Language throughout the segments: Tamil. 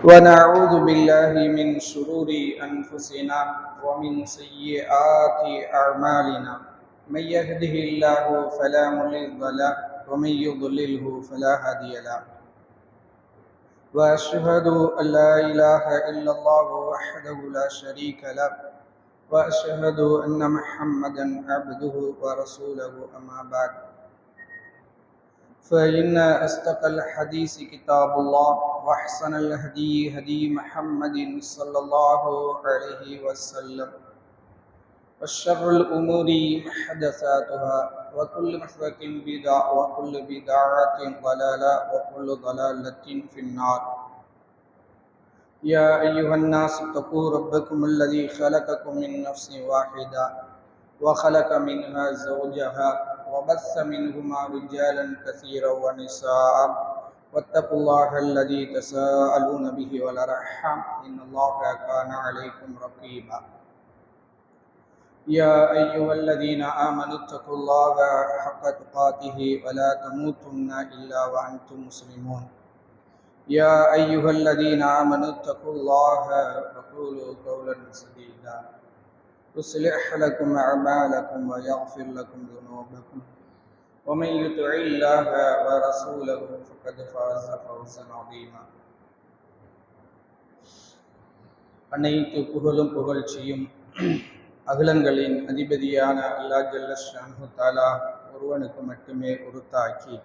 ونعوذ بالله من شرور أنفسنا ومن سيئات أعمالنا من يهده الله فلا مضل له ومن يضلله فلا هادي له وأشهد أن لا إله إلا الله وحده لا شريك له وأشهد أن محمدا عبده ورسوله أما بعد فإن أصدق الحديث كتاب الله وأحسن الهدي هدي محمد صلى الله عليه وسلم وشر الأمور محدثاتها وكل محدثة بدعة وكل بدعة ضلالة وكل ضلالة في النار. يا أيها الناس اتقوا ربكم الذي خلقكم من نفس واحدة وخلق منها زوجها وبث منهما رجالا كثيرا ونساء واتقوا الله الذي تساءلون به والأرحام إن الله كان عليكم رقيبا. يا أيها الذين آمنوا اتقوا الله حق تقاته ولا تموتن إلا وأنتم مسلمون. يا أيها الذين آمنوا اتقوا الله وقولوا قولا سديدا يصلح لكم أعمالكم ويغفر لكم ذنوبكم ومن يطع الله ورسوله فقد فاز فوزا عظيما. அனைத்து புகழும் புகழ்ச்சியும் அகிலங்களின் அதிபதியான அல்லாஹ் ஜல்ல ஷானஹு தஆலா ஒருவனுக்கு மட்டுமே உரித்தாக்கி,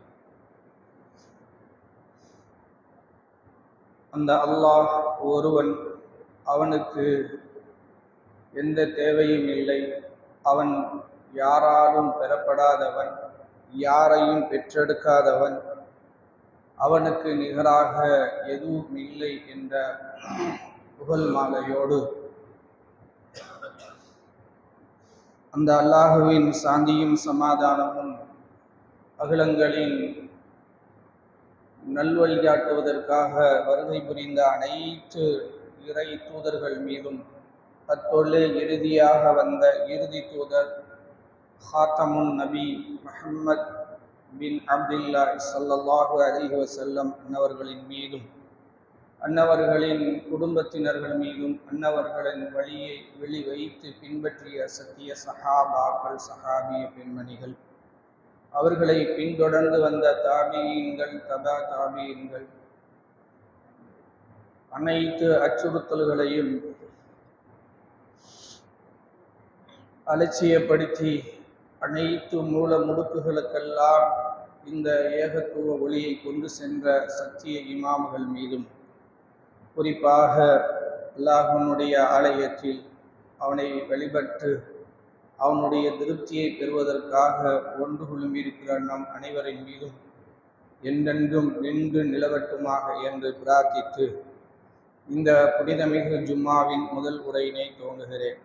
அந்த அல்லாஹ் ஒருவன், அவனுக்கு எந்த தேவையும் இல்லை, அவன் யாராலும் பெறப்படாதவன், யாரையும் பெற்றெடுக்காதவன், அவனுக்கு நிகராக எதுவும் இல்லை என்ற புகழ் மாலையோடு அந்த அல்லாஹுவின் சாந்தியும் சமாதானமும் அகிலங்களின் நல்வழிகாட்டுவதற்காக வருகை புரிந்த அனைத்து இறை தூதர்கள் மீதும், அத்தொழிலே இறுதியாக வந்த இறுதி தூதர் ஹாத்தமுன் நபி முஹம்மத் பின் அப்துல்லாஹ் ஸல்லல்லாஹு அலைஹி வஸல்லம் அன்னவர்களின் மீதும், அன்னவர்களின் குடும்பத்தினர்கள் மீதும், அன்னவர்களின் வழியை வெளி வைத்து பின்பற்றிய சத்திய சஹாபாக்கள், சஹாபிய பெண்மணிகள், அவர்களை பின்தொடர்ந்து வந்த தாபியீன்கள், தபா தாபியீன்கள், அனைத்து அச்சுறுத்தல்களையும் அலட்சியப்படுத்தி அனைத்து மூல முடுக்குகளுக்கெல்லாம் இந்த ஏகத்துவ ஒளியை கொண்டு சென்ற சத்திய இமாம்கள் மீதும், குறிப்பாக அல்லாஹ்வுடைய ஆலயத்தில் அவனை வழிபட்டு அவனுடைய திருப்தியை பெறுவதற்காக ஒன்று குழும்பியிருக்கிற நம் அனைவரின் மீதும் என்றென்றும் நின்று நிலவட்டுமாக என்று பிரார்த்தித்து இந்த புனிதமிகு ஜும்மாவின் முதல் உரையினை துவங்குகிறேன்.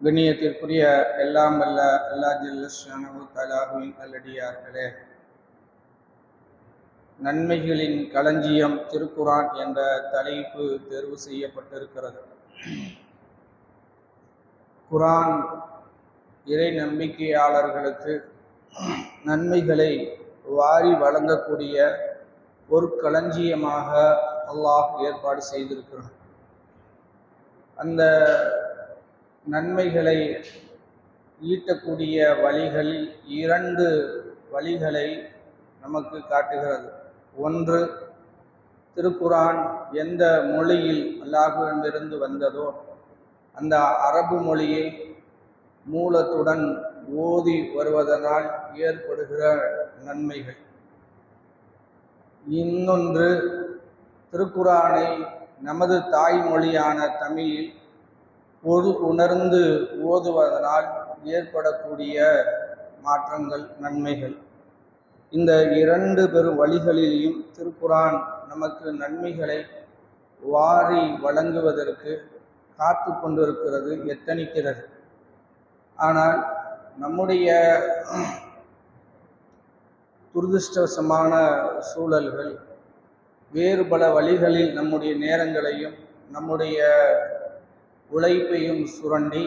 கண்ணியத்திற்குரிய எல்லாம் வல்ல அல்லாஹ் ஜல்ல ஷானஹு தஆலாவின் நல்லடியார்களே, நன்மைகளின் களஞ்சியம் திருக்குர்ஆன் என்ற தலைப்பு தேர்வு செய்யப்பட்டிருக்கிறது. குர்ஆன் இறை நம்பிக்கையாளர்களுக்கு நன்மைகளை வாரி வழங்கக்கூடிய ஒரு களஞ்சியமாக அல்லாஹ் ஏற்பாடு செய்திருக்கிறான். அந்த நன்மைகளை ஈட்டக்கூடிய வழிகளில் இரண்டு வழிகளை நமக்கு காட்டுகிறது. ஒன்று, திருக்குர்ஆன் எந்த மொழியில் அல்லாஹ்விடமிருந்து வந்ததோ அந்த அரபு மொழியை மூலத்துடன் ஓதி வருவதனால் ஏற்படுகிற நன்மைகள். இன்னொன்று, திருக்குர்ஆனை நமது தாய்மொழியான தமிழில் பொருள் உணர்ந்து ஓதுவதனால் ஏற்படக்கூடிய மாற்றங்கள், நன்மைகள். இந்த இரண்டு பெரும் வழிகளிலேயும் திருக்குர்ஆன் நமக்கு நன்மைகளை வாரி வழங்குவதற்கு காத்து கொண்டிருக்கிறது, எத்தனிக்கிறது. ஆனால் நம்முடைய துரதிர்ஷ்டவசமான சூழல்கள் வேறு பல வழிகளில் நம்முடைய நேரங்களையும் நம்முடைய உழைப்பையும் சுரண்டி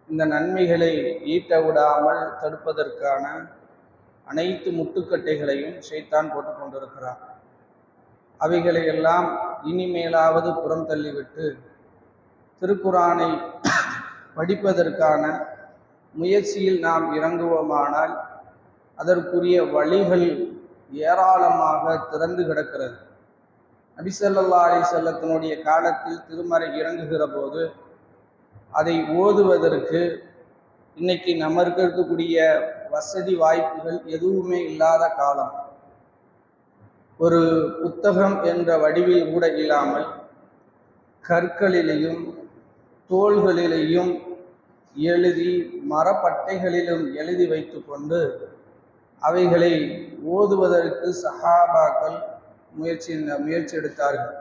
இந்த நன்மைகளை ஈட்ட விடாமல் தடுப்பதற்கான அனைத்து முட்டுக்கட்டைகளையும் ஷைத்தான் போட்டுக் கொண்டிருக்கிறார். அவைகளை எல்லாம் இனிமேலாவது புறம் தள்ளிவிட்டு திருக்குரானை படிப்பதற்கான முயற்சியில் நாம் இறங்குவோமானால் அதற்குரிய வழிகள் ஏராளமாக திறந்து கிடக்கிறது. நபி ஸல்லல்லாஹு அலைஹி வஸல்லத்தினுடைய காலத்தில் திருமறை இறங்குகிற போது அதை ஓதுவதற்கு இன்னைக்கு நமக்கு இருக்கக்கூடிய வசதி வாய்ப்புகள் எதுவுமே இல்லாத காலம். ஒரு புத்தகம் என்ற வடிவில் கூட இல்லாமல் கற்களிலேயும் தோள்களிலேயும் எழுதி மரப்பட்டைகளிலும் எழுதி வைத்து கொண்டு அவைகளை ஓதுவதற்கு சஹாபாக்கள் முயற்சி எடுத்தார்கள்.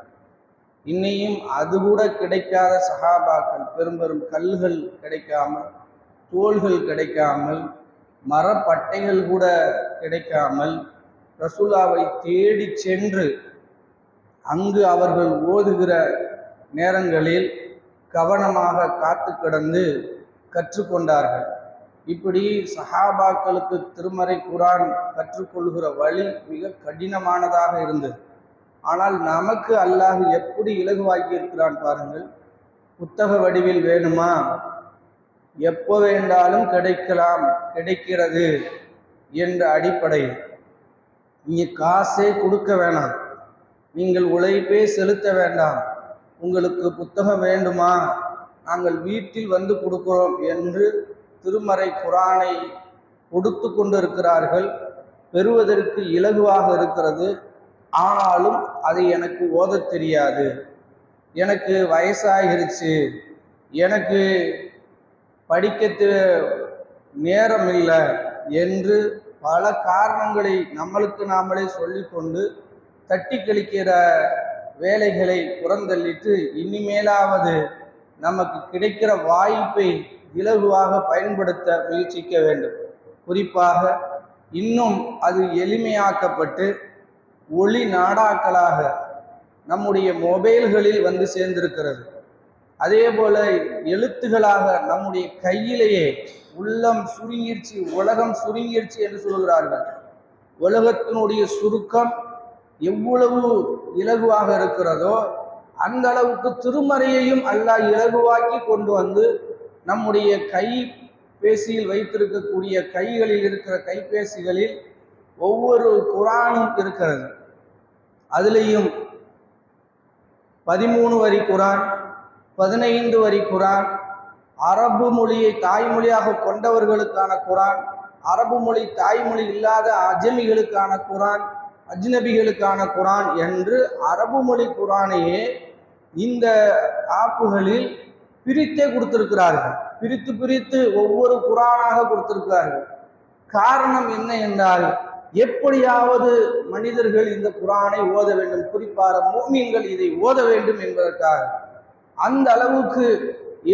இன்னையும் அது கூட கிடைக்காத சஹாபாக்கள், பெரும் கல்கள் கிடைக்காமல், தோள்கள் கிடைக்காமல், மரப்பட்டைகள் கூட கிடைக்காமல் ரசூலாவை தேடி சென்று அங்கு அவர்கள் ஓதுகிற நேரங்களில் கவனமாக காத்து கிடந்து கற்றுக்கொண்டார்கள். இப்படி சஹாபாக்களுக்கு திருமறை குரான் கற்றுக்கொள்கிற வழி மிக கடினமானதாக இருந்தது. ஆனால் நமக்கு அல்லாஹ் எப்படி இலகுவாக்கி இருக்கிறான் பாருங்கள். புத்தக வடிவில் வேணுமா, எப்போ வேண்டாலும் கிடைக்கிறது என்ற அடிப்படையில் நீங்க காசே கொடுக்க வேணாம், நீங்கள் உழைப்பே செலுத்த வேண்டாம், உங்களுக்கு புத்தகம் வேண்டுமா நாங்கள் வீட்டில் வந்து கொடுக்கிறோம் என்று திருமறை குரானை கொடுத்து கொண்டிருக்கிறார்கள். பெறுவதற்கு இலகுவாக இருக்கிறது. ஆனாலும் அதை எனக்கு ஓத தெரியாது, எனக்கு வயசாகிருச்சு, எனக்கு படிக்க நேரம் இல்லை என்று பல காரணங்களை நம்மளுக்கு நாமளே சொல்லிக்கொண்டு தட்டி கழிக்கிற வேலைகளை புறந்தள்ளிட்டு இனிமேலாவது நமக்கு கிடைக்கிற வாய்ப்பை இலகுவாக பயன்படுத்த முயற்சிக்க வேண்டும். குறிப்பாக இன்னும் அது எளிமையாக்கப்பட்டு ஒளி நாடாக்களாக நம்முடைய மொபைல்களில் வந்து சேர்ந்திருக்கிறது. அதே போல எழுத்துகளாக நம்முடைய கையிலேயே உள்ளம் சுருங்கிருச்சு, உலகம் சுருங்கிருச்சு என்று சொல்கிறார்கள். உலகத்தினுடைய சுருக்கம் எவ்வளவு இலகுவாக இருக்கிறதோ அந்த அளவுக்கு திருமறையையும் அல்லாஹ் இலகுவாக்கி கொண்டு வந்து நம்முடைய கைபேசியில் வைத்திருக்கக்கூடிய கைகளில் இருக்கிற கைபேசிகளில் ஒவ்வொரு குரானும் இருக்கிறது. அதுலேயும் 13 வரி குரான், 15 வரி குரான், அரபு மொழியை தாய்மொழியாக கொண்டவர்களுக்கான குரான், அரபு மொழி தாய்மொழி இல்லாத அஜமிகளுக்கான குரான், அஜ்னபிகளுக்கான குரான் என்று அரபு மொழி குரானையே இந்த ஆப்புகளில் பிரித்தே கொடுத்திருக்கிறார்கள். பிரித்து ஒவ்வொரு குரானாக கொடுத்திருக்கிறார்கள். காரணம் என்ன என்றால், எப்படியாவது மனிதர்கள் இந்த குரானை ஓத வேண்டும், குறிப்பாக முஃமின்கள் இதை ஓத வேண்டும் என்பதற்காக அந்த அளவுக்கு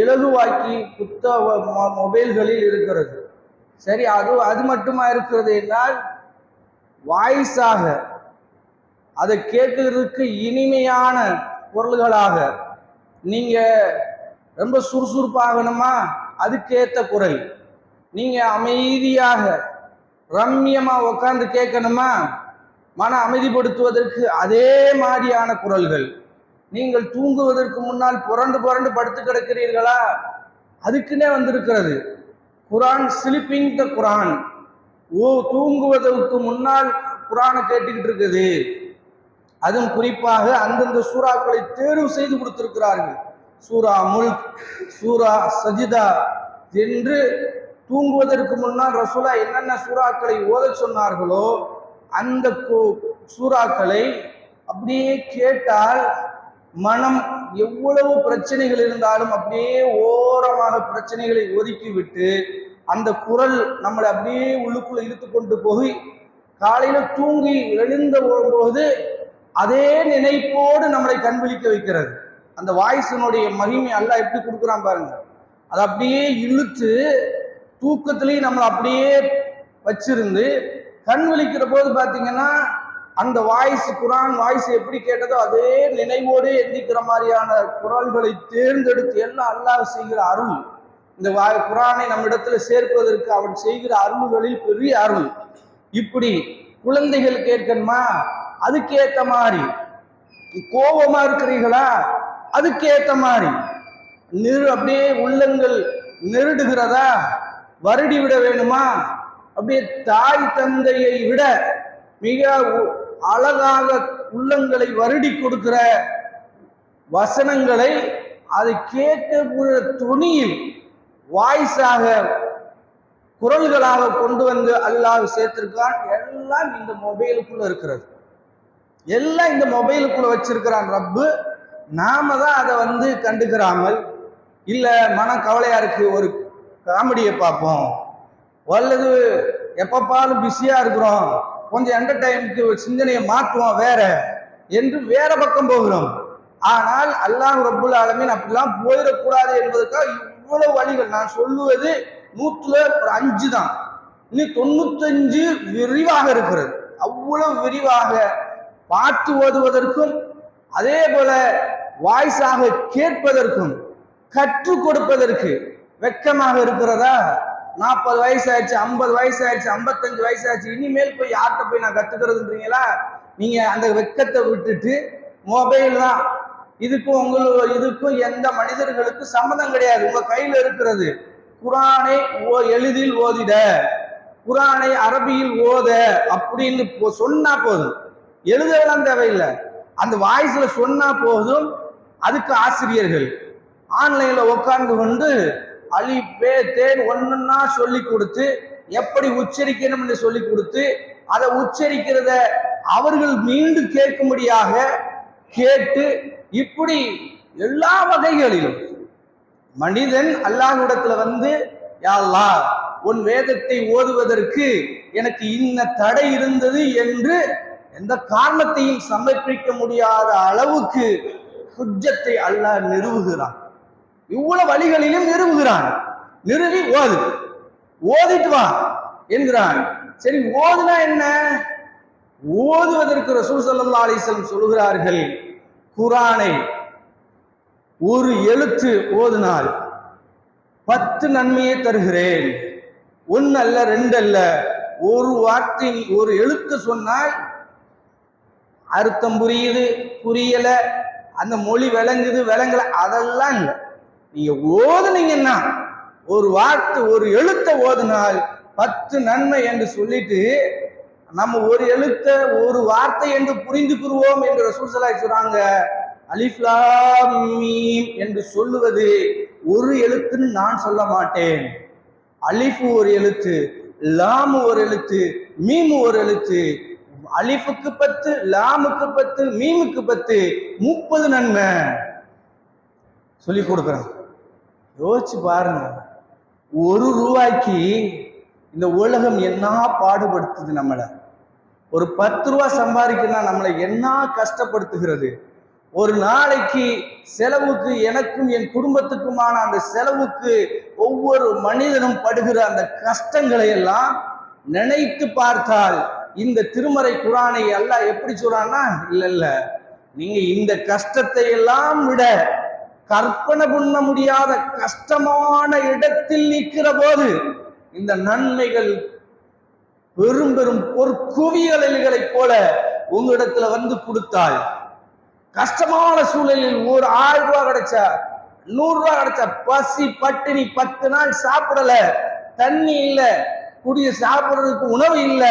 இலகுவாக்கி மொபைல்களில் இருக்கிறது. சரி, அது மட்டுமா இருக்கிறது என்றால், வாய்ஸாக அதை கேட்கறதுக்கு இனிமையான குரல்களாக, நீங்க ரொம்ப சுறுசுறுப்பாகணுமா அதுக்கேற்ற குரல், நீங்க அமைதியாக ரம்யமா உட்கார்ந்து கேட்கணுமா மன அமைதிப்படுத்துவதற்கு அதே மாதிரியான குரல்கள், நீங்கள் தூங்குவதற்கு முன்னால் புரண்டு படுத்து கிடக்கிறீர்களா அதுக்குன்னே வந்திருக்கிறது குரான். ஸ்லீப்பிங் த குரான், தூங்குவதற்கு முன்னால் குரானை கேட்டுக்கிட்டு இருக்குது. அதுவும் குறிப்பாக அந்தந்த சூறாக்களை தேர்வு செய்து கொடுத்திருக்கிறார்கள். சூரா முல்க், சூரா சஜிதா என்று தூங்குவதற்கு முன்னால் ரசூலா என்னென்ன சூறாக்களை ஓத சொன்னார்களோ அந்த சூறாக்களை அப்படியே கேட்டால் மனம் எவ்வளவு பிரச்சனைகள் இருந்தாலும் அப்படியே ஓரமாக பிரச்சனைகளை ஒதுக்கிவிட்டு அந்த குரல் நம்மளை அப்படியே உள்ளுக்குள்ள இழுத்து கொண்டு போய் காலையில தூங்கி எழுந்த போது அதே நினைப்போடு நம்மளை கண்விழிக்க வைக்கிறது. அந்த வாய்ஸினுடைய மகிமை அல்லாஹ் எப்படி கொடுக்குறான் பாருங்க. அதை அப்படியே இழுத்து தூக்கத்திலையும் நம்மளை அப்படியே வச்சிருந்து கண் விழிக்கிற போது பார்த்தீங்கன்னா அந்த வாய்ஸ், குரான் வாய்ஸ் எப்படி கேட்டதோ அதே நினைவோடு எந்திக்கிற மாதிரியான குரல்களை தேர்ந்தெடுத்து எல்லாம் அல்லாஹ் செய்கிற அருள். இந்த குரானை நம்மிடத்துல சேர்ப்பதற்கு அவன் செய்கிற அருள்களில் பெரிய அருள். இப்படி குழந்தைகள் கேட்கணுமா அதுக்கேற்ற மாதிரி, கோபமா இருக்கிறீர்களா, அதுக்கு ஏத்த மாதிரி அப்படியே உள்ளங்கள் நெருடுகிறதா, வருடி விட வேணுமா, அப்படியே தாய் தந்தையை விட மிக அழகாக உள்ளங்களை வருடி கொடுக்கிற வசனங்களை அதை கேட்கக்கூடிய துணியில் வாய்ஸாக குரல்களாக கொண்டு வந்து அல்லாஹ் சேர்த்திருக்கான். எல்லாம் இந்த மொபைலுக்குள்ள இருக்கிறது, எல்லாம் இந்த மொபைலுக்குள்ள வச்சிருக்கிறான் ரப்பு. நாம தான் அதை கண்டுக்கிறாமல், இல்ல மன கவலையா இருக்கு ஒரு காமெடியை பார்ப்போம், அல்லது எப்பப்பாலும் பிஸியா இருக்கிறோம், கொஞ்சம் என்டர்டைனுக்கு சிந்தனையை மாற்றுவோம் வேற என்று வேற பக்கம் போகிறோம். ஆனால் அல்லாஹ் ரப்புல் ஆலமீன் அப்படிலாம் போயிடக்கூடாது என்பதற்காக இவ்வளவு வழிகள். நான் சொல்லுவது 100 தான், இன்னும் 95 விரிவாக இருக்கிறது. அவ்வளவு விரிவாக பார்த்து ஓதுவதற்கும் அதே போல வாய்ஸாக கேட்பதற்கும் கற்றுக் கொடுப்பதற்கு வெக்கமாக இருக்கிறதா? 40 வயசு ஆயிடுச்சு, 50 வயசு ஆயிடுச்சு, 55 வயசு ஆயிடுச்சு, இனிமேல் போய் யார்கிட்ட போய் நான் கத்துக்கிறதுன்றீங்களா? நீங்க அந்த வெக்கத்தை விட்டுட்டு மொபைல் தான், இதுக்கும் எந்த மனிதர்களுக்கு சம்மதம் கிடையாது. உங்க கையில இருக்கிறது குரானை எளிதில் ஓதிட, குரானை அரபியில் ஓத அப்படின்னு சொன்னா போதும், எழுதலாம் தேவையில்லை, அந்த வாய்ஸ்ல சொன்னா போதும். அதுக்கு ஆசிரியர்கள் ஆன்லைன்ல உட்கார்ந்து கொண்டு அலி பே தேன் ஒன்னா சொல்லி கொடுத்து, எப்படி உச்சரிக்கணும் என்று சொல்லி கொடுத்து, அதை உச்சரிக்கிறத அவர்கள் மீண்டும் கேட்கும்படியாக கேட்டு, இப்படி எல்லா வகைகளிலும் மனிதன் அல்லாஹ்விடத்துல யா அல்லாஹ் உன் வேதத்தை ஓதுவதற்கு எனக்கு இன்ன தடை இருந்தது என்று எந்த காரணத்தையும் சமர்ப்பிக்க முடியாத அளவுக்கு ஹுஜ்ஜத்தை அல்லாஹ் நிறுவுகிறான். இவ்வளவு வழிகளிலும் நிறுவுகிறான். நிறுவி ஓதிட்டு வா என்கிறான். சரி, ஓதுனா என்ன? ஓதுவதற்கு ரசூல் ஸல்லல்லாஹு அலைஹி வஸல்லம் சொல்கிறார்கள், குரானை ஒரு எழுத்து ஓதினால் 10 நன்மையை தருகிறேன். 1 அல்ல 2 அல்ல, ஒரு வார்த்தை ஒரு எழுத்து சொன்னால் அர்த்தம் புரியுது புரியல, அந்த மொழி விளங்குது விளங்கல, அதெல்லாம் இல்லை. நீங்க ஓதுனீங்கன்னா ஒரு வார்த்தை ஒரு எழுத்தை ஓதினால் 10 நன்மை என்று சொல்லிட்டு, நம்ம ஒரு எழுத்த ஒரு வார்த்தை என்று புரிந்துக்குருவோம் என்று ரசூல் ஸல்லல்லாஹு அலைஹி சொல்றாங்க. அலிஃப் லாம் மீம் என்று சொல்லுவது ஒரு எழுத்துன்னு நான் சொல்ல மாட்டேன். அலிஃப் ஒரு எழுத்து, லாம் ஒரு எழுத்து, மீம் ஒரு எழுத்து. அலிஃபுக்கு 10, லாமுக்கு 10, மீமுக்கு 10, 30 நன்மை சொல்லி கொடுக்குறேன். யோசிச்சு பாருங்க, ₹1 இந்த உலகம் என்ன பாடுபடுத்துது நம்மளை. ஒரு 10 ரூபா சம்பாதிக்கணும்னா நம்மளை என்ன கஷ்டப்படுத்துகிறது. ஒரு நாளைக்கு செலவுக்கு, எனக்கும் என் குடும்பத்துக்குமான அந்த செலவுக்கு ஒவ்வொரு மனிதனும் படுகிற அந்த கஷ்டங்களை எல்லாம் நினைத்து பார்த்தால், இந்த திருமறை குரானை அல்லாஹ் எப்படி சொல்றான்னா, இல்ல நீங்க இந்த கஷ்டத்தை எல்லாம் விட கற்பனை பண்ண முடியாத கஷ்டமான இடத்தில் நிற்கிற போது இந்த நன்மைகள் பெரும் பெரும் பொற்குவியல்களைப் போல உங்களிடத்துல கொடுத்தால், கஷ்டமான சூழலில் ஒரு 1000 ரூபாய் கிடைச்சா, 100 ரூபாய் கிடைச்சா, பசி பட்டினி 10 நாள் சாப்பிடல, தண்ணி இல்ல, குடிய சாப்பிடுறதுக்கு உணவு இல்ல,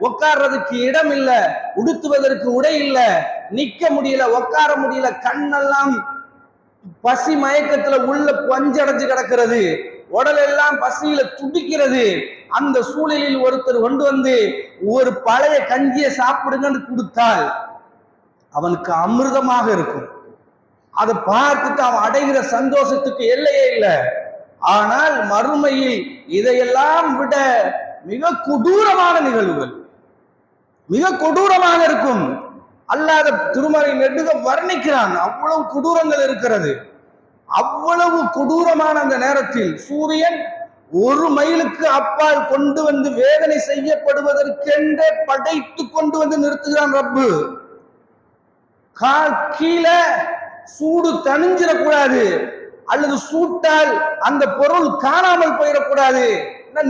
உட்கார்றதுக்கு இடம் இல்ல, உடுத்துவதற்கு உடை இல்ல, நிக்க முடியல, உட்கார முடியல, கண்ணெல்லாம் பசி மயக்கத்துல உள்ள பஞ்சடைஞ்சு கிடக்கிறது, உடல் எல்லாம் பசியில துடிக்கிறது. அந்த சூழலில் ஒருத்தர் கொண்டு ஒரு பழைய கஞ்சியை சாப்பிடுங்கன்னு கொடுத்தால் அவனுக்கு அமிர்தமாக இருக்கும். அதை பார்த்துட்டு அவன் அடைகிற சந்தோஷத்துக்கு எல்லையே இல்லை. ஆனால் மறுமையில் இதையெல்லாம் விட மிக கொடூரமான நிகழ்வுகள், மிக கொடூரமாக இருக்கும். அல்லாத திருமறை நெடுக வர்ணிக்கிறான். அவ்வளவு கொடூரங்கள் இருக்கிறது. அவ்வளவு கொடூரமான அந்த நேரத்தில் சூரியன் 1 மைலுக்கு அப்பால் கொண்டு வேதனை செய்யப்படுவதற்கென்றே படைத்து கொண்டு நிறுத்துகிறான் ரப்பு. கீழே சூடு தணிஞ்சிடக்கூடாது, அல்லது சூட்டால் அந்த பொருள் காணாமல் போயிடக்கூடாது,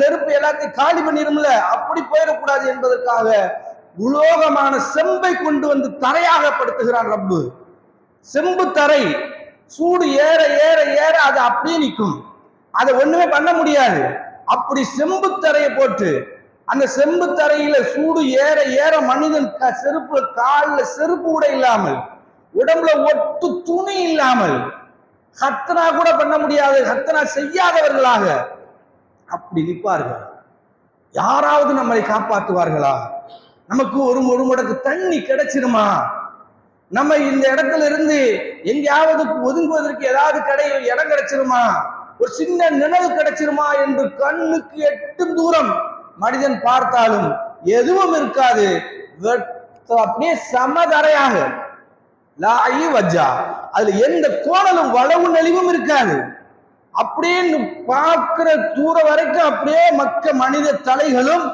நெருப்பு எல்லாத்தையும் காலி பண்ணிடும்ல, அப்படி போயிடக்கூடாது என்பதற்காக உலோகமான செம்பை கொண்டு வந்து தரையாக படுத்துகிறான் ரப்பு. செம்பு தரை சூடு ஏற ஏற ஏற அது அப்படியே நிற்கும், அதை ஒண்ணுமே பண்ண முடியாது. அப்படி செம்பு தரையை போட்டு அந்த செம்பு தரையில சூடு ஏற ஏற மனிதன் செருப்பு காலில் செருப்பு கூட இல்லாமல், உடம்புல ஒட்டு துணி இல்லாமல், ஹத்தனா கூட பண்ண முடியாது, ஹத்தனா செய்யாதவர்களாக அப்படி நிற்பார்கள். யாராவது நம்மை காப்பாற்றுவார்களா? நமக்கு ஒரு முடக்கு தண்ணி கிடைச்சிருமா? நம்ம இந்த இடத்துல இருந்து எங்கேயாவது ஒதுங்குவதற்கு ஏதாவது இடம் கிடைச்சிருமா? ஒரு சின்ன நிழல் கிடைச்சிருமா என்று கண்ணுக்கு எட்டும் தூரம் மனிதன் பார்த்தாலும் எதுவும் இருக்காது. அப்படியே சமதரையாக அதுல எந்த கோணலும் வளவு நெளிவும் இருக்காது. அப்படியே பார்க்கிற தூரம் வரைக்கும் அப்படியே மனித தலைகளும்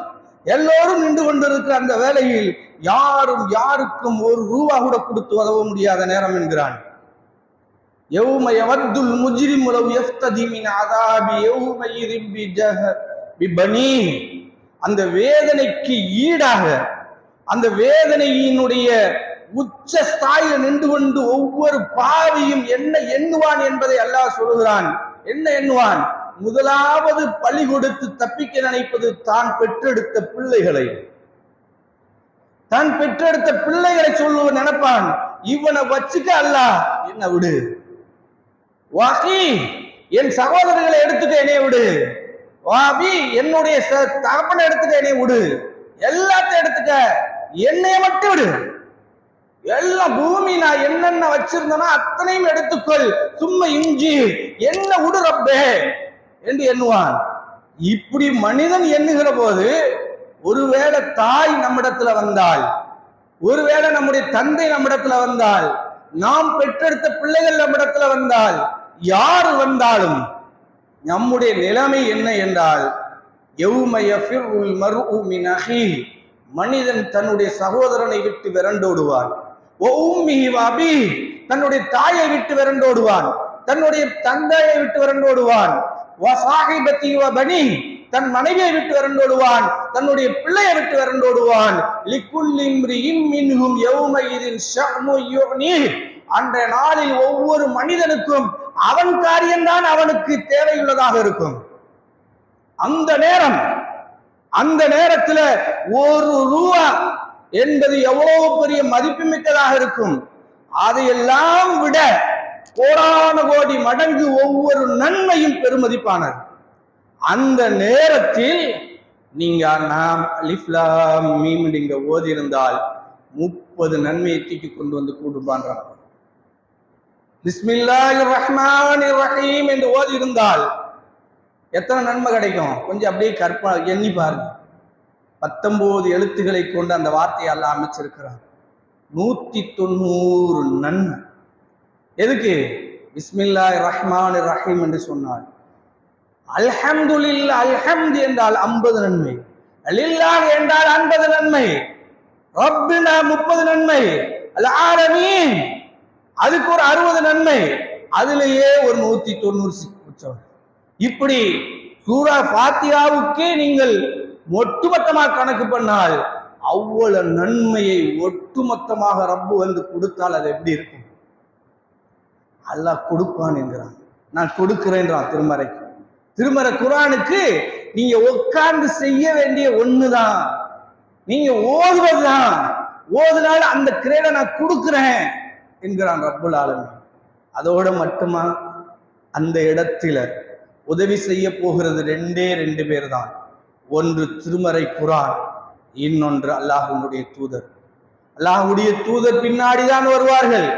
எல்லோரும் நின்று கொண்டிருக்கிற அந்த வேளையில் யாரும் யாருக்கும் ஒரு ரூபா கூட கொடுத்து உதவ முடியாத நேரம் என்கிறான். அந்த வேதனைக்கு ஈடாக, அந்த வேதனையினுடைய உச்ச ஸ்தாயில நின்று கொண்டு ஒவ்வொரு பாவியும் என்ன எண்ணுவான் என்பதை அல்லாஹ் சொல்லுகிறான். என்ன எண்ணுவான்? முதலாவது பலி கொடுத்து தப்பிக்க நினைப்பது தான் பெற்றெடுத்த பிள்ளைகளை. தான் பெற்றெடுத்த பிள்ளைகளை சொல்லுவ நினைப்பான், இவனை வச்சுக்க அல்லாஹ் என்ன விடு, வாகி என் சகோதரர்களை எடுத்துக்க என்னைய விடு, வாபி என்னுடைய தகப்பனை எடுத்துக்க என்னைய விடு, எல்லாத்தையும் எடுத்துக்க என்னைய மட்டும் விடு, எல்லாம் பூமி நான் என்னென்ன வச்சிருந்தேன்னா அத்தனையும் எடுத்துக்கொள், சும்மா இஞ்சி என்ன விடு ரப்பே என்று எண்ணுவான். இப்படி மனிதன் எண்ணுகிற போது, ஒருவேளை தாய் நம்மிடத்துல வந்தால், ஒருவேளை நம்முடைய தந்தை நம்மிடத்துல வந்தால், நாம் பெற்றெடுத்த பிள்ளைகள் நம்மிடத்துல வந்தால், யாரு வந்தாலும் நம்முடைய நிலைமை என்ன என்றால், மனிதன் தன்னுடைய சகோதரனை விட்டு விரண்டோடுவான், தன்னுடைய தாயை விட்டு விரண்டோடுவான், தன்னுடைய தந்தையை விட்டு விரண்டோடுவான், தன் மனைவியை விட்டு விரண்டோடுவான், தன்னுடைய பிள்ளையை விட்டு விரண்டோடுவான். அன்றைய நாளில் ஒவ்வொரு மனிதனுக்கும் அவன் காரியம்தான் அவனுக்கு தேவையுள்ளதாக இருக்கும். அந்த நேரத்தில் ஒரு ரூபா என்பது எவ்வளவு பெரிய மதிப்புமிக்கதாக இருக்கும். அதையெல்லாம் விட கோடான கோடி மடங்கு ஒவ்வொரு நன்மையும் பெருமதிப்பானது. அந்த நேரத்தில் நீங்க நாம் அலிஃப் லாம் மீம் நீங்க ஓதி இருந்தால் 30 நன்மையை தூக்கி கொண்டு வந்து கூடுபான். பிஸ்மில்லாஹிர் ரஹ்மானிர் ரஹீம் என்று ஓதி இருந்தால் எத்தனை நன்மை கிடைக்கும்? கொஞ்சம் அப்படியே எண்ணி பாருங்க. 19 எழுத்துக்களை கொண்டு அந்த வார்த்தையை அல்லாஹ் அமைச்சிருக்கிறார். 190 நன்மை. எதுக்கு? பிஸ்மில்லாஹிர் ரஹ்மானிர் ரஹீம் என்று சொன்னார். அல்ஹம்துலில்லாஹ், அல்ஹம்து என்றால் 50 நன்மை, லில்லாஹ் என்றால் 50 நன்மை, ரப்பினா 30 நன்மை, அல் ஆலமீன் அதுக்கு ஒரு 60 நன்மை, அதிலேயே ஒரு 190. இப்படி சூரா ஃபாத்தியாவுக்கே நீங்கள் ஒட்டுமொத்தமாக கணக்கு பண்ணால் அவ்வளவு நன்மையை ஒட்டுமொத்தமாக ரப்பு வந்து கொடுத்தால் அது எப்படி இருக்கும்? அல்லாஹ் கொடுப்பான் என்கிறான். நான் கொடுக்கிறேன்றான். திருமறை குர்ஆனுக்கு நீங்க உட்கார்ந்து செய்ய வேண்டிய ஒண்ணுதான், நீங்க ஓதுவதுதான். ஓதுனால அந்த கிரேடை நான் கொடுக்கிறேன் என்கிறான் ரப்புல் ஆலமீன். அதோட மட்டுமா? அந்த இடத்துல உதவி செய்ய போகிறது 2 பேர் தான். ஒன்று திருமறை குர்ஆன், இன்னொன்று அல்லாஹ்வுடைய தூதர். அல்லாஹ்வுடைய தூதர் பின்னாடிதான் வருவார்கள்.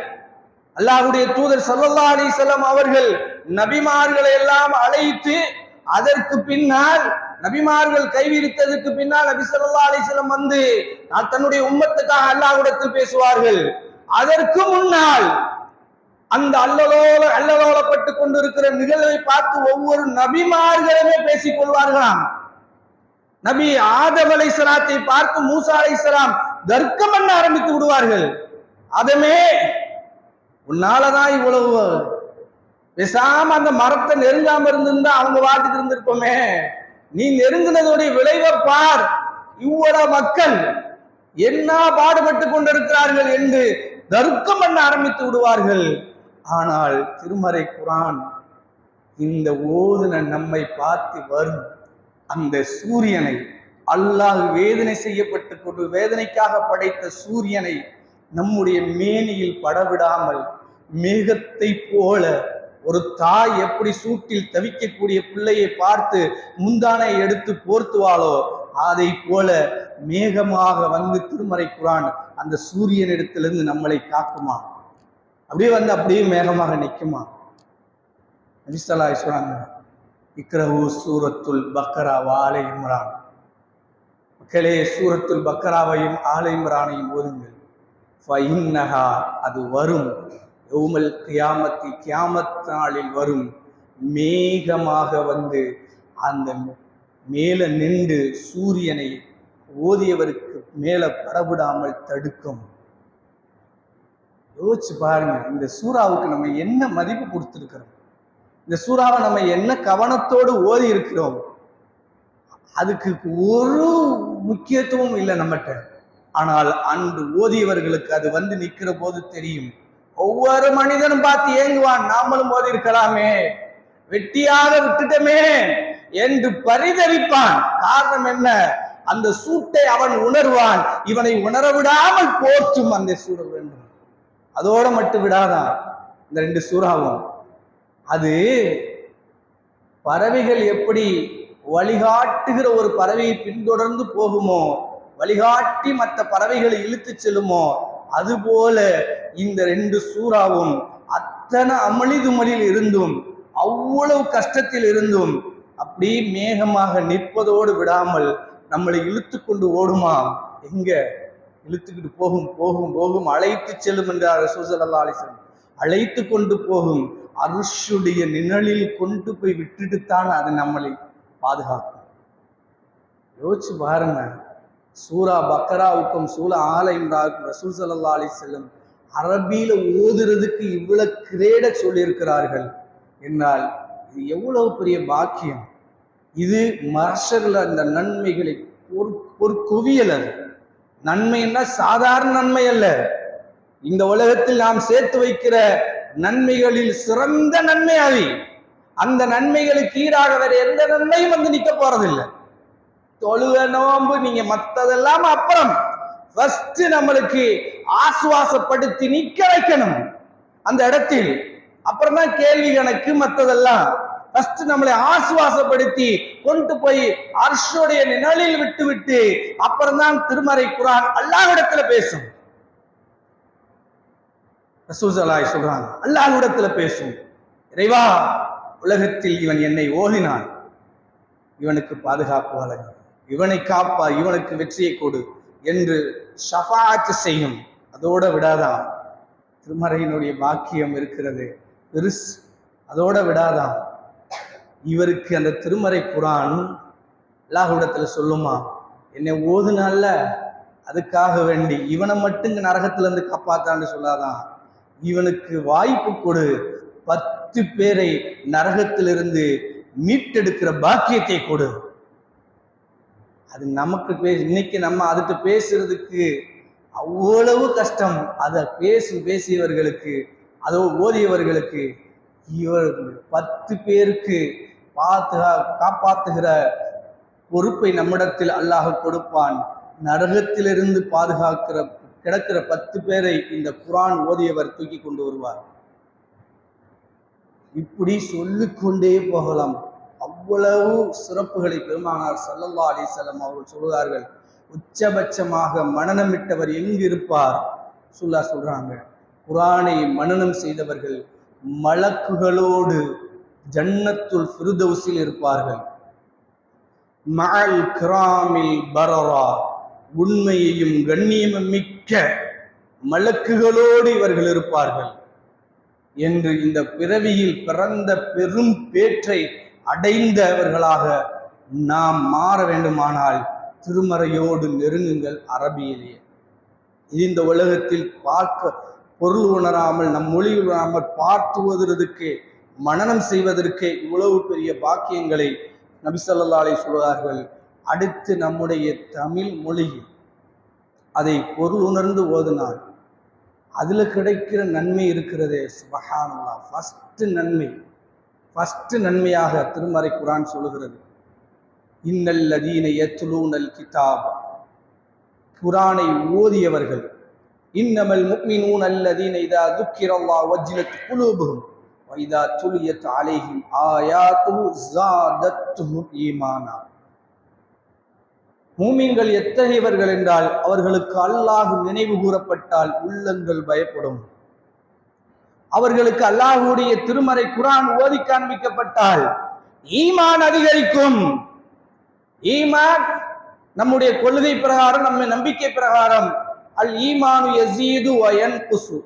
அல்லாஹ்வுடைய தூதர் ஸல்லல்லாஹு அலைஹி வஸல்லம் அவர்கள் நபிமார்களை எல்லாம் அழைத்து, அதற்கு பின்னால் நபிமார்கள் கைவிரித்ததற்கு பின்னால் நபி ஸல்லல்லாஹு அலைஹி வஸல்லம் வந்து தன்னுடைய உம்மத்துக்காக அல்லாஹ்விடத்தில் பேசுவார்கள். அதற்கு முன்னால் அந்த அல்லலோலப்பட்டு கொண்டிருக்கிற நிகழ்வை பார்த்து ஒவ்வொரு நபிமார்களுமே பேசிக் கொள்வார்களாம். நபி ஆதம் அலைஹிஸ்ஸலாத்தை பார்த்து மூசா அலைஹிஸ்ஸலாம் தர்க்கம் பண்ண ஆரம்பித்து விடுவார்கள். அதமே உன்னாலதான் இவ்வளவு, பேசாம அந்த மரத்தை நெருங்காம இருந்திருந்தா அவங்க வாட்டுக்கு இருந்திருப்போமே, நீ நெருங்கினதோடைய விளைவை பார். இவ்வளவு மக்கள் என்ன பாடுபட்டு கொண்டிருக்கிறார்கள் என்று தர்க்கம் பண்ண ஆரம்பித்து விடுவார்கள். ஆனால் திருமறை குர்ஆன் இந்த ஓதுன நம்மை பார்த்து வரும் அந்த சூரியனை, அல்லாஹ் வேதனை செய்யப்பட்டு கொண்டு வேதனைக்காக படைத்த சூரியனை நம்முடைய மேனியில் படவிடாமல் மேகத்தை போல, ஒரு தாய் எப்படி சூட்டில் தவிக்கக்கூடிய பிள்ளையை பார்த்து முந்தானை எடுத்து போர்த்துவாளோ அதை போல மேகமாக வந்து திருமறை குர்ஆன் அந்த சூரியனிடத்திலிருந்து நம்மளை காக்குமா? அப்படியே வந்து அப்படியே மேகமாக நிற்குமா? நபி ஸல்லல்லாஹு அலைஹி வஸல்லம் இக்ரஹு சூரத்துல் பக்கரா ஆல இம்ரான், மக்களே சூரத்துல் பக்கராவையும் ஆல இம்ரானையும் ஓதுங்கள். ஃபஇன்னஹா, அது வரும், யௌமல் கியாமத்தி, கியாமத் நாளில் வரும், மேகமாக வந்து அந்த மேல நின்று சூரியனை ஓதியவருக்கு மேல படவிடாமல் தடுக்கும். யோசிச்சு பாருங்க, இந்த சூறாவுக்கு நம்ம என்ன மதிப்பு கொடுத்திருக்கிறோம், இந்த சூறாவை நம்ம என்ன கவனத்தோடு ஓதி இருக்கிறோம். அதுக்கு ஒரு முக்கியத்துவம் இல்லை நம்மகிட்ட. ஆனால் அன்று ஓதியவர்களுக்கு அது வந்து நிற்கிற போது தெரியும். ஒவ்வொரு மனிதனும் பார்த்து ஏங்குவான், நாமளும் ஓதி இருக்கலாமே, வெட்டியாக விட்டுட்டமே என்று பரிதவிப்பான். காரணம் என்ன? அந்த சூட்டை அவன் உணர்வான். இவனை உணர விடாமல் போற்றும் அந்த சூழ வேண்டும். அதோட மட்டும் விடாதான் இந்த 2 சூறாவும். அது பறவைகள் எப்படி வழிகாட்டுகிற ஒரு பறவையை பின்தொடர்ந்து போகுமோ, வழிகாட்டி மற்ற பறவைகளை இழுத்து செல்லுமோ, அதுபோல இந்த 2 சூறாவும் அத்தனை அமளிதுமலில் இருந்தும், அவ்வளவு கஷ்டத்தில் இருந்தும் அப்படி மேகமாக நிற்பதோடு விடாமல் நம்மளை இழுத்து கொண்டு ஓடுமா? எங்க இழுத்துக்கிட்டு போகும் போகும் போகும் அழைத்து செல்லும் என்றார் ரசூல் ஸல்லல்லாஹு அலைஹி வஸல்லம். அழைத்து கொண்டு போகும், அர்ஷுடைய நிழலில் கொண்டு போய் விட்டுட்டுத்தான் அது நம்மளை பாதுகாக்கும். யோசிச்சு பாருங்க, சூரா பக்கராவுக்கும் சூரா ஆல இம்ரானுக்கும் ரசூல் ஸல்லல்லாஹு அலைஹி வஸல்லம் அரபியில ஓதுறதுக்கு இவ்வளவு கிரேட சொல்லியிருக்கிறார்கள் என்றால் இது எவ்வளவு பெரிய பாக்கியம். இது மஹ்ஷர்ல அந்த நன்மைகளை ஒரு குவியல். அது நன்மைன்னா சாதாரண நன்மை அல்ல. இந்த உலகத்தில் நாம் சேர்த்து வைக்கிற நன்மைகளில் சிறந்த நன்மை அது. அந்த நன்மைகளுக்கு ஈடாக வேற எந்த நன்மையும் வந்து நிக்க போறதில்லை. தொழுக, நோம்பு, நீங்க மற்றதெல்லாம் அப்புறம், ஃபர்ஸ்ட் நம்மளுக்கு ஆசுவாசப்படுத்தி நிக்க வைக்கணும் அந்த இடத்தில். அப்புறம் தான் கேள்வி கணக்கு மற்றதெல்லாம். ஃபர்ஸ்ட் நம்மளை ஆசுவாசப்படுத்தி கொண்டு போய் அர்ஷுடைய நிழலில் விட்டு விட்டு அப்புறம் தான் திருமறை குர்ஆன் அல்லாஹ்விடத்துல பேசும். ரசூல் ஸல்லல்லாஹு அலைஹி சொல்றாங்க, அல்லாஹ்விடத்துல பேசும். இறைவா, உலகத்தில் இவன் என்னை ஓதினான், இவனுக்கு பாதுகாப்பு வழங்கு, இவனை காப்பா, இவனுக்கு வெற்றியை கொடு என்று ஷஃபாஅத் செய்யும். அதோட விடாதான், திருமறையினுடைய பாக்கியம் இருக்கிறது பெருசு. அதோட விடாதான், இவருக்கு அந்த திருமறை குர்ஆன் அல்லாஹ்விடத்துல சொல்லுமா, என்னை ஓதுனால அதுக்காக வேண்டி இவனை மட்டும் நரகத்துல இருந்து காப்பாத்தான்னு சொல்லாதான், இவனுக்கு வாய்ப்பு கொடு, 10 பேரை நரகத்திலிருந்து மீட்டெடுக்கிற பாக்கியத்தை கொடு. அது நமக்கு இன்னைக்கு நம்ம அதுக்கு பேசுறதுக்கு அவ்வளவு கஷ்டம். அதை பேசியவர்களுக்கு, அதோ ஓதியவர்களுக்கு, இவர் 10 பேருக்கு காப்பாற்றுகிற பொறுப்பை நம்மிடத்தில் அல்லாஹ் கொடுப்பான். நரகத்திலிருந்து பாதுகாக்கிற கிடக்கிற 10 பேரை இந்த குர்ஆன் ஓதியவர் தூக்கி கொண்டு வருவார். இப்படி சொல்லிக்கொண்டே போகலாம். அவ்வளவு சிறப்புகளை பெருமானார் ஸல்லல்லாஹு அலைஹி வஸல்லம் அவர்கள் சொல்கிறார்கள். உச்சபட்சமாக மனனமிட்டவர் எங்கு இருப்பார்? சொல்றாங்க, குர்ஆனை மனனம் செய்தவர்கள் மலக்குகளோடு ஜன்னத்துல் ஃபிர்தௌஸில் இருப்பார்கள். மஅல் கிராமில் பரரா, உண்மையையும் கண்ணியமும் மிக்க மலக்குகளோடு இவர்கள் இருப்பார்கள் என்று இந்த பிறவியில் பிறந்த பெரும் பேற்றை அடைந்தவர்களாக நாம் மாற வேண்டுமானால் திருமறையோடு நெருங்குங்கள். அரபியிலேயே இது இந்த உலகத்தில் பார்க்க பொருள் உணராமல், நம் மொழி உணராமல் பார்த்து ஓதுறதுக்கு, மனனம் செய்வதற்கு இவ்வளவு பெரிய பாக்கியங்களை நபி ஸல்லல்லாஹு அலைஹி சொல்வார்கள். அடுத்து நம்முடைய தமிழ் மொழியில் அதை பொருள் உணர்ந்து ஓதினால் அதுல கிடைக்கிற நன்மை இருக்கிறதே சுப்ஹானல்லாஹ். ஃபர்ஸ்ட் நன்மையாக திருமறை குர்ஆன் சொல்லுகிறது, இன்னல்லதீன யத்லூனல் கிதாப், குர்ஆனை ஓதியவர்கள், இன்னமல் முஃமினூன அல்லதீன இதா ذுக்கிரல்லாஹு வஜ்லத் குலூபுஹும் வ இதா துலியத் அலைஹிம் ஆயாத்துஹு ஸாதத்துஹும் ஈமானா. மூமின்கள் எத்தகையவர்கள் என்றால், அவர்களுக்கு அல்லாஹ் நினைவு கூறப்பட்டால் உள்ளங்கள் பயப்படும். அவர்களுக்கு அல்லாஹ்வுடைய திருமறை குர்ஆன் ஓதி காண்பிக்கப்பட்டால் ஈமான் அதிகரிக்கும். ஈமான் நம்முடைய கொள்கை பிரகாரம், நம்ம நம்பிக்கை பிரகாரம் அல் ஈமானு யஸீது வ யன்குசு,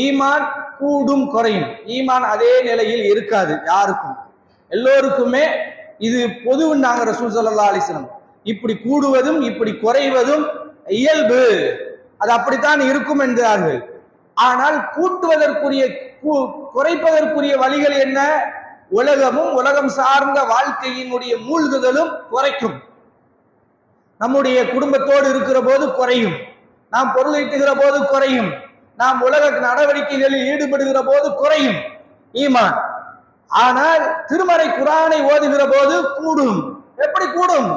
ஈமான் கூடும் குறையும். ஈமான் அதே நிலையில் இருக்காது யாருக்கும், எல்லோருக்குமே இது பொதுவுன்னாங்க ரசூல் ஸல்லல்லாஹு அலைஹி வஸல்லம். இப்படி கூடுவதும் இப்படி குறைவதும் இயல்பு, அது அப்படித்தான் இருக்கும் என்கிறார்கள். ஆனால் கூட்டுவதற்குரிய குறைப்பதற்குரிய வழிகள் என்ன? உலகமும் உலகம் சார்ந்த வாழ்க்கையினுடைய மூழ்குதலும் குறைக்கும். நம்முடைய குடும்பத்தோடு இருக்கிற போது குறையும், நாம் பொருள் ஈட்டுகிற போது குறையும், நாம் உலக நடவடிக்கைகளில் ஈடுபடுகிற போது குறையும் ஈமான். ஆனால் திருமறை குர்ஆனை ஓதுகிற போது கூடும். எப்படி கூடும்?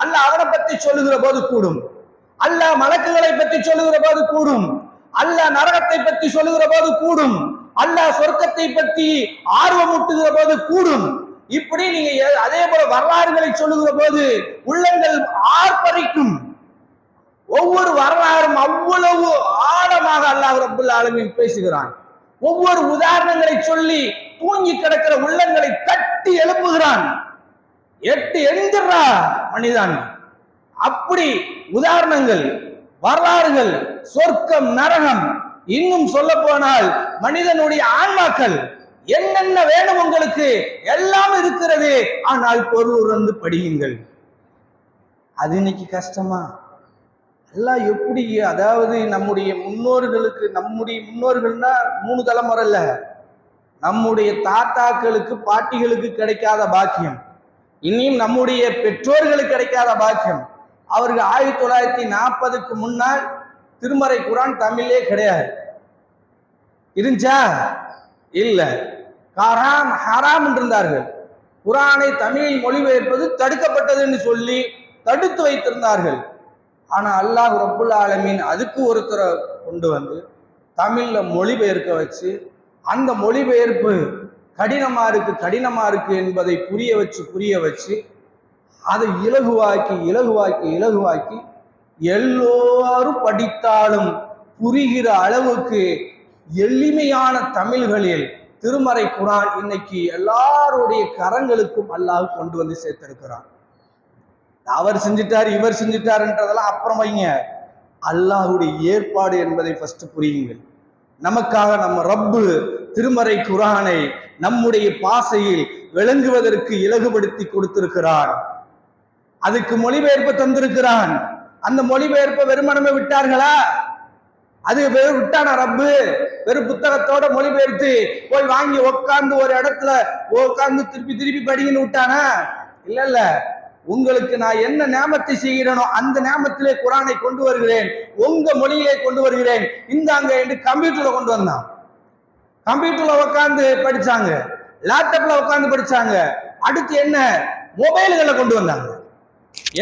அல்லாஹ் அவனை பற்றி சொல்லுகிற போது கூடும், அல்லாஹ் மலக்குகளை பற்றி சொல்லுகிற போது கூடும், அல்லாஹ் நரகத்தை பற்றி சொல்லுகிற போது கூடும், அல்லாஹ் சொர்க்கத்தை பற்றி ஆர்வமூட்டுகிற போது கூடும். இப்படி நீங்க அதே போல வரலாறுகளை சொல்லுகிற போது உள்ளங்கள் ஆர்ப்பரிக்கும். ஒவ்வொரு வரலாறும் அவ்வளவு ஆழமாக அல்லாஹ் ரப்புல் ஆலமீன் பேசுகிறான். ஒவ்வொரு உதாரணங்களை சொல்லி தூங்கி கிடக்கிற உள்ளங்களை தட்டி எழுப்புகிறான். எந்திரா மனிதன். அப்படி உதாரணங்கள், வரலாறுகள், சொர்க்கம், நரகம், இன்னும் சொல்ல போனால் மனிதனுடைய ஆன்மாக்கள், என்னென்ன வேணும் உங்களுக்கு எல்லாம் இருக்கிறது. ஆனால் பொருள் உணர்ந்து படியுங்கள். அது இன்னைக்கு கஷ்டமா? எல்லாம் எப்படி? அதாவது நம்முடைய முன்னோர்கள்னா 3 தலைமுறை இல்ல, நம்முடைய தாத்தாக்களுக்கு பாட்டிகளுக்கு கிடைக்காத பாக்கியம், இனியும் நம்முடைய பெற்றோர்களுக்கு கிடைக்காத பாக்கியம். அவர்கள் 1940க்கு முன்னால் திருமறை குர்ஆன் தமிழே கிடையாது. இருந்துச்சா? இல்ல. ஹராம் என்றிருந்தார்கள். குர்ஆனை தமிழில் மொழிபெயர்ப்பது தடுக்கப்பட்டது என்று சொல்லி தடுத்து வைத்திருந்தார்கள். ஆனா அல்லாஹ் ரப்புல் ஆலமீன் அதுக்கு ஒருத்தரை கொண்டு வந்து தமிழ்ல மொழிபெயர்க்க வச்சு, அந்த மொழிபெயர்ப்பு கடினமா இருக்கு என்பதை புரிய வச்சு அதை இலகுவாக்கி எல்லோரும் படித்தாலும் புரிகிற அளவுக்கு எளிமையான தமிழ்களில் திருமறை குர்ஆன் இன்னைக்கு எல்லாருடைய கரங்களுக்கும் அல்லாஹ் கொண்டு வந்து சேர்த்திருக்கிறான். அவர் செஞ்சிட்டார், இவர் செஞ்சிட்டார்ன்றதெல்லாம் அப்புறம் வைங்க. அல்லாஹ்வுடைய ஏற்பாடு என்பதை ஃபர்ஸ்ட் புரியுங்கள். நமக்காக நம்ம ரப்பு திருமறை குர்ஆனை நம்முடைய பாசையில் விளங்குவதற்கு இலகுபடுத்தி கொடுத்திருக்கிறான். அதுக்கு மொழிபெயர்ப்பு தந்திருக்கிறான். அந்த மொழிபெயர்ப்பை வெறுமனமே விட்டார்களா? அது விட்டான ரப்பு வெறும் புத்தகத்தோட மொழிபெயர்த்து போய் வாங்கி உட்கார்ந்து ஒரு இடத்துல உட்கார்ந்து திருப்பி படிங்கன்னு விட்டானா? இல்ல. உங்களுக்கு நான் என்ன நியாமத்தை செய்கிறேனோ அந்த நியாமத்திலே குர்ஆனை கொண்டு வருகிறேன், உங்க மொழியிலே கொண்டு வருகிறேன், இந்தாங்க என்று கம்ப்யூட்டர்ல கொண்டு வந்தான். கம்ப்யூட்டர்ல உட்கார்ந்து படிச்சாங்க, லேப்டாப்ல உட்கார்ந்து படிச்சாங்க. அடுத்து என்ன? மொபைல்களை கொண்டு வந்தாங்க.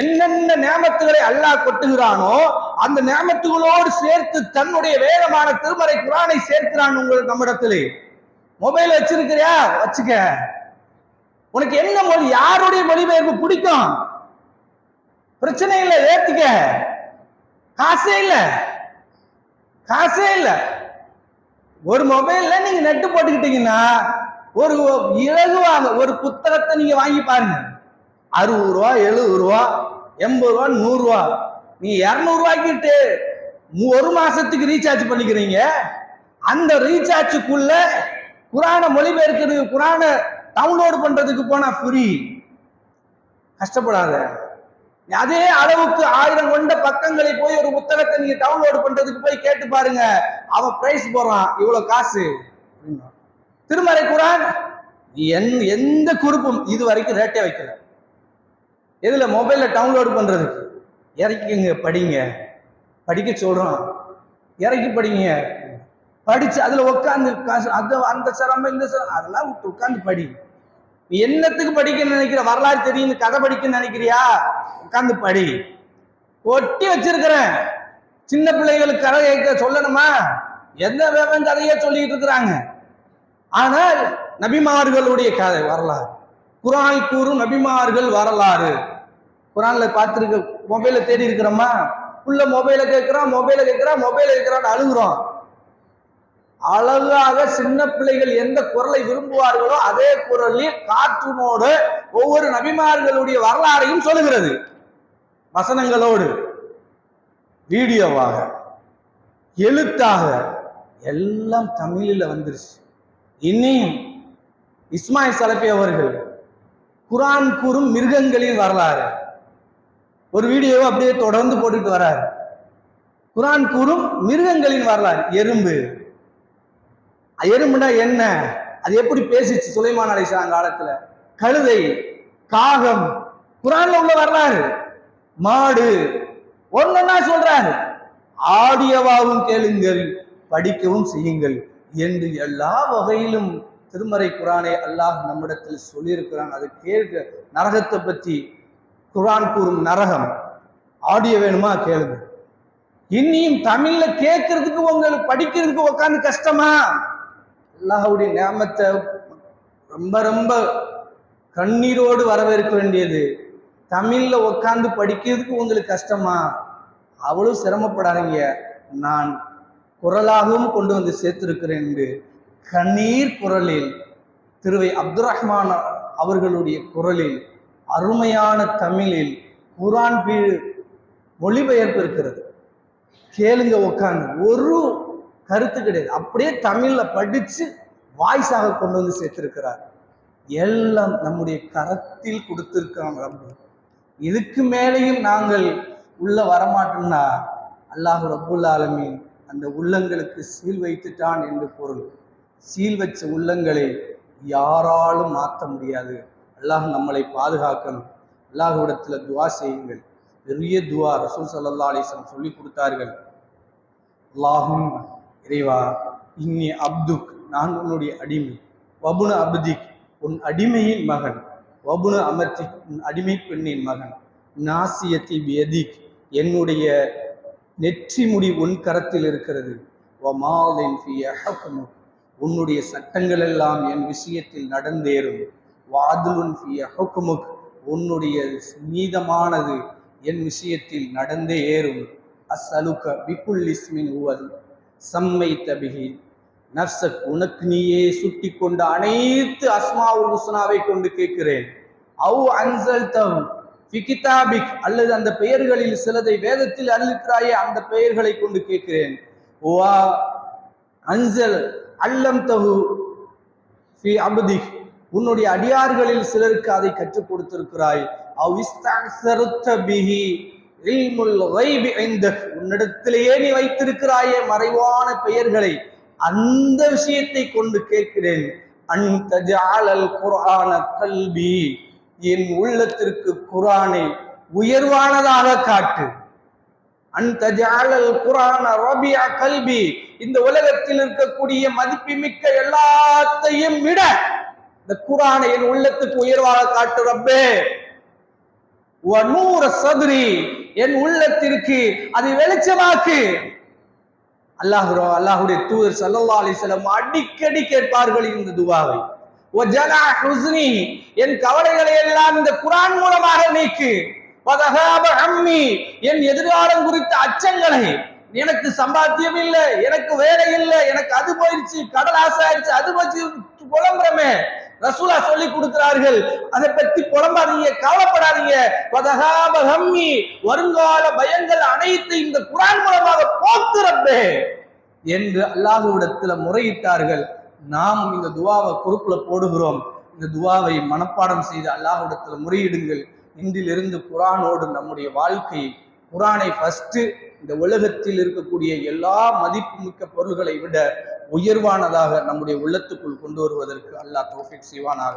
என்னென்ன நியாமத்துகளை அல்லாஹ் கொட்டுகிறானோ அந்த நியாமத்துகளோடு சேர்த்து தன்னுடைய வேதமான திருமறை குர்ஆனை சேர்க்கிறான். நம்மிடத்திலே மொபைல் வச்சிருக்கிறியா? வச்சுக்க. உனக்கு என்ன மொழி, யாருடைய மொழிபெயர்ப்பு பிடிக்கும்? பிரச்சனை இல்லை, ஏத்துக்க. காசே இல்ல. ஒரு மொபைல்ல நீங்க நெட்டு போட்டுக்கிட்டீங்கன்னா ஒரு இலகுவாக ஒரு புத்தகத்தை நீங்க வாங்கி பாருங்க. 60 ரூபா, 70 ரூபா, 80 ரூபா, 100 ரூபா. நீ 200 ரூபாய்க்கிட்டு 1 மாசத்துக்கு ரீசார்ஜ் பண்ணிக்கிறீங்க. அந்த ரீசார்ஜுக்குள்ள குர்ஆனை மொழிபெயர்க்கிறது, குர்ஆனை டவுன்லோடு பண்றதுக்கு போனா ஃப்ரீ. கஷ்டப்படாத. அதே அளவுக்கு 1000 கொண்ட பக்கங்களை போய் ஒரு புத்தகத்தை நீங்க டவுன்லோடு பண்றதுக்கு போய் கேட்டு பாருங்க, அவன் பிரைஸ் போடுறான், இவ்வளவு காசு. திருமறை குர்ஆன் எந்த குறிப்பும் இது வரைக்கும் ரேட்டே வைக்கல. எதுல? மொபைல்ல டவுன்லோடு பண்றதுக்கு. இறக்கிங்க, படிங்க. படிக்க சொல்றோம், இறக்கி படிங்க. படிச்சு அதுல உட்காந்து அந்த சிரமம் இந்த சிரமம் அதெல்லாம் உட்காந்து படி. நீ என்னத்துக்கு படிக்கணும்னு நினைக்கிற? வரலாறு தெரியும் கதை படிக்கணும்னு நினைக்கிறியா? உட்காந்து படி. ஒட்டி வச்சிருக்கிறேன். சின்ன பிள்ளைகளுக்கு கதை கேட்க சொல்லணுமா? எந்த வேவன் கதையே சொல்லிட்டு இருக்கிறாங்க. ஆனால் நபிமார்களுடைய கதை வரலாறு, குரான் கூறும் நபிமார்கள் வரலாறு. குரான்ல பார்த்திருக்க, மொபைல தேடி இருக்கிறோமா? உள்ள மொபைல கேட்கிறான் அழுகுறோம். அழகாக சின்ன பிள்ளைகள் எந்த குரலை விரும்புவார்களோ அதே குரலில் கார்ட்டூனோடு ஒவ்வொரு நபிமார்களுடைய வரலாறையும் சொல்லுகிறது. வசனங்களோடு, வீடியோவாக, எழுத்தாக எல்லாம் தமிழில் வந்துருச்சு. இன்னும் இஸ்மாயில் சலபி அவர்கள் குரான் கூறும் மிருகங்களின் வரலாறு ஒரு வீடியோவை அப்படியே தொடர்ந்து போட்டுட்டு வராரு. குரான் கூறும் மிருகங்களின் வரலாறு. எறும்புனா என்ன, அது எப்படி பேசிச்சு சுலைமான் அலைஹிஸ்ஸலாம் காலத்துல, கழுதை, காகம், குரான்ல உள்ள வரலாறு. மாடு ஒன்னா சொல்றாரு. ஆடியோவாவும் கேளுங்கள், படிக்கவும் செய்யுங்கள் என்று எல்லா வகையிலும் திருமறை குரானை அல்லாஹ் நம்மிடத்தில் சொல்லியிருக்கிறான். அதை கேட்க, நரகத்தை பற்றி குரான் கூறும் நரகம், ஆடியோ வேணுமா கேளுங்க. இன்னியும் தமிழ்ல கேட்கறதுக்கு உங்களுக்கு படிக்கிறதுக்கு உட்காந்து கஷ்டமா? அல்லாஹ்வுடைய நியாமத்தை ரொம்ப ரொம்ப கண்ணீரோடு வரவேற்க வேண்டியது. தமிழ்ல உட்காந்து படிக்கிறதுக்கு உங்களுக்கு கஷ்டமா? அவ்வளவு சிரமப்படாதீங்க, நான் குரலாகவும் கொண்டு வந்து சேர்த்திருக்கிறேன் என்று கண்ணீர் குரலில் திருவை அப்துல் ரஹ்மான் அவர்களுடைய குரலில் அருமையான தமிழில் குரான் மொழிபெயர்ப்பு இருக்கிறது. கேளுங்க உட்காந்து, ஒரு கருத்து கிடையாது. அப்படியே தமிழ்ல படிச்சு வாய்ஸாக கொண்டு வந்து சேர்த்திருக்கிறார். எல்லாம் நம்முடைய கரத்தில் கொடுத்திருக்கிறோம் ரப்பு. இதுக்கு மேலேயும் நாங்கள் உள்ள வரமாட்டோம்னா அல்லாஹ் ரப்புல் ஆலமீன் அந்த உள்ளங்களுக்கு சீல் வைத்துட்டான் என்று பொருள். சீல் வச்ச உள்ளங்களை யாராலும் மாற்ற முடியாது. அல்லாஹ் நம்மளை பாதுகாக்கணும். அல்லாஹ்விடத்துல துவா செய்யுங்கள். பெரிய துவா ரசூல் ஸல்லல்லாஹு அலைஹி வஸல்லம் சொல்லி கொடுத்தார்கள். அல்லாஹும் இறைவா, இன்னி அப்துக், நான் உன்னுடைய அடிமை, வபுன அப்திக், உன் அடிமையின் மகன், வபுன அமர்த்திக், உன் அடிமை பெண்ணின் மகன், நாசியத்தி பியதிக், என்னுடைய நெற்றி முடி உன் கரத்தில் இருக்கிறது, வமாலின் ஃபீ ஹுக்முக், உன்னுடைய சட்டங்கள் எல்லாம் என் விஷயத்தில் நடந்தேறும், வாதுலுன் ஃபீ ஹுக்முக், உன்னுடைய நீதமானது என் விஷயத்தில் நடந்தே ஏறும், அஸ்அலுக பிகுல் இஸ்மின் ஹுவல் சம்மைத பிஹி நஃப்ஸக், உனக்கு நீயே சுட்டி கொண்ட அனைத்து அஸ்மாவுல் ஹுஸ்னாவை கொண்டு கேட்கிறேன், அவ் அன்ஸல்தஹு ஃபி கிதாபிக், அல்லது அந்த பெயர்களில் சிலதை வேதத்தில் அருளிக்கிறாயே அந்த பெயர்களை கொண்டு கேட்கிறேன், வா அன்ஸல் அல்லம்தஹு ஃபி அப்திக், உன்னுடைய அடியார்களில் சிலருக்கு அதை கற்றுக் கொடுத்திருக்கிறாய், அவ் இஸ்தஅஸர்த பிஹி இல்முல் கைபி இந்தக், உன்னிடத்திலேயே நீ வைத்திருக்கிறாயே மறைவான பெயர்களை, அந்த விஷயத்தை கொண்டு கேட்கிறேன், அன் தஜஅலல் குர்ஆன கல்பி, என் உள்ளத்திற்கு குர்ஆனை உயர்வானதாக காட்டு, அன் தஜஅலல் குர்ஆன ரபிஅ கல்பி, இந்த உலகத்தில் இருக்கக்கூடிய மதிப்புமிக்க எல்லாத்தையும் விட இந்த குர்ஆனை என் உள்ளத்துக்கு உயர்வாக காட்டு ரப்பே, வநூர சத்ரி, என் உள்ளத்திற்கு அதை வெளிச்சமாக்கு. அல்லாஹ்வுடைய தூதர் ஸல்லல்லாஹு அலைஹி வஸல்லம் அடிக்கடி கேட்பார்கள் இந்த துஆவை. வஜலா ஹுஸ்னி, என் கவலைகளை எல்லாம் இந்த குர்ஆன் மூலமாக நீக்கு. வதஹாப ஹம்மி, என் எதிர்காலம் குறித்த அச்சங்களை, எனக்கு சம்பாத்தியம் இல்லை, எனக்கு வேலை இல்லை, எனக்கு அது போயிடுச்சு, கடல் ஆசை ஆயிடுச்சு, அது போச்சு, புலம்புறமே. ரசூலா சொல்லி கொடுக்கிறார்கள், அதை பத்தி புலம்பாதீங்க, கவலைப்படாதீங்க. வதஹாப ஹம்மி, வருங்கால பயங்கள் அனைத்து இந்த குர்ஆன் மூலமாக போக்குறப்பே என்று அல்லாஹ்விடத்துல முறையிட்டார்கள். நாம் இந்த துஆவை பொறுப்புல போடுகிறோம். இந்த துஆவை மனப்பாடம் செய்து அல்லாஹ்விடத்துல முறையிடுங்கள். இன்றிலிருந்து குர்ஆனோடு நம்முடைய வாழ்க்கை, குர்ஆனை ஃபர்ஸ்ட் இந்த உலகத்தில் இருக்கக்கூடிய எல்லா மதிப்புமிக்க பொருள்களை விட உயர்வானதாக நம்முடைய உள்ளத்துக்குள் கொண்டு வருவதற்கு அல்லாஹ் தௌஃபீக் செய்வானாக.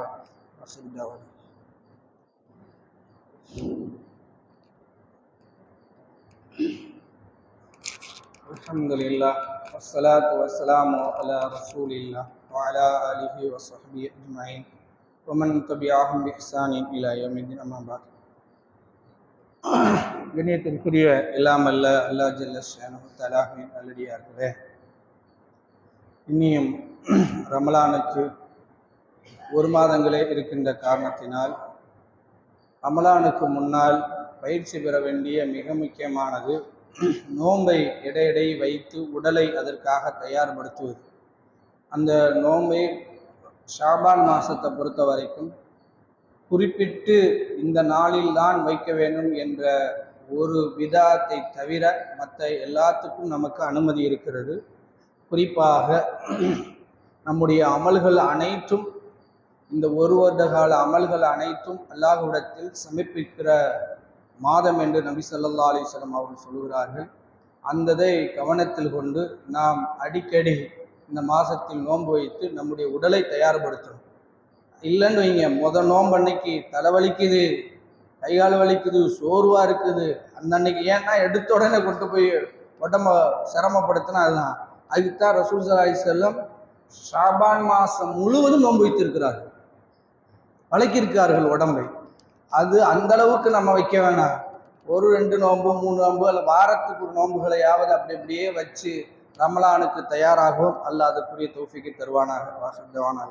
الحمد لله والصلاة والسلام على رسول الله وعلى آله وصحبه أجمعين ومن تبعهم بإحسان إلى يوم الدين أما بعد. கண்ணியத்திற்குரிய எல்லாம் அல்ல அல்லாஹ் ஜல்ல ஷானஹு தஆலாவின் நல்லடியார்களே, இன்னியும் ரமலானுக்கு ஒரு மாதங்களே இருக்கின்ற காரணத்தினால் ரமலானுக்கு முன்னால் பயிற்சி பெற வேண்டிய மிக முக்கியமானது நோன்பை இடையிடை வைத்து உடலை அதற்காக தயார்படுத்துவது. அந்த நோன்பை ஷாபான் மாதத்தை பொறுத்த வரைக்கும் குறிப்பிட்டு இந்த நாளில் தான் வைக்க வேண்டும் என்ற ஒரு விதாத்தை தவிர மற்ற எல்லாத்துக்கும் நமக்கு அனுமதி இருக்கிறது. குறிப்பாக நம்முடைய அமல்கள் அனைத்தும், இந்த ஒரு வருட கால அமல்கள் அனைத்தும் அல்லாஹ்விடத்தில் சமர்ப்பிக்கிற மாதம் என்று நபி ஸல்லல்லாஹு அலைஹி வஸல்லம் அவர்கள் சொல்கிறார்கள். அந்ததை கவனத்தில் கொண்டு நாம் அடிக்கடி இந்த மாதத்தில் நோன்பு வைத்து நம்முடைய உடலை தயார்படுத்தணும். இல்லைன்னு வைங்க, நோன்பு அன்னைக்கு தலைவலிக்குது, கைகால் வலிக்குது, சோர்வாக இருக்குது, அந்த அன்னைக்கு ஏன்னா எடுத்த உடனே கொண்டு போய் உடம்ப சிரமப்படுத்தினா அதுதான். அதுக்குத்தான் ரசூல் ஸல்லல்லாஹு அலைஹி வஸல்லம் ஷாபான் மாதம் முழுவதும் நோன்பு வைத்திருக்கிறார்கள், பழக்கியிருக்கிறார்கள் உடம்பை. அது அந்த அளவுக்கு நம்ம வைக்க வேணாம். ஒரு 2 நோன்பு 3 நோன்பு அல்ல வாரத்துக்கு ஒரு நோன்புகளையாவது அப்படி அப்படியே வச்சு ரமலானுக்கு தயாராகவும் அல்லாஹ் அதுக்குரிய தௌஃபீக்கை தருவானாக. வாசல் ஜவானாக.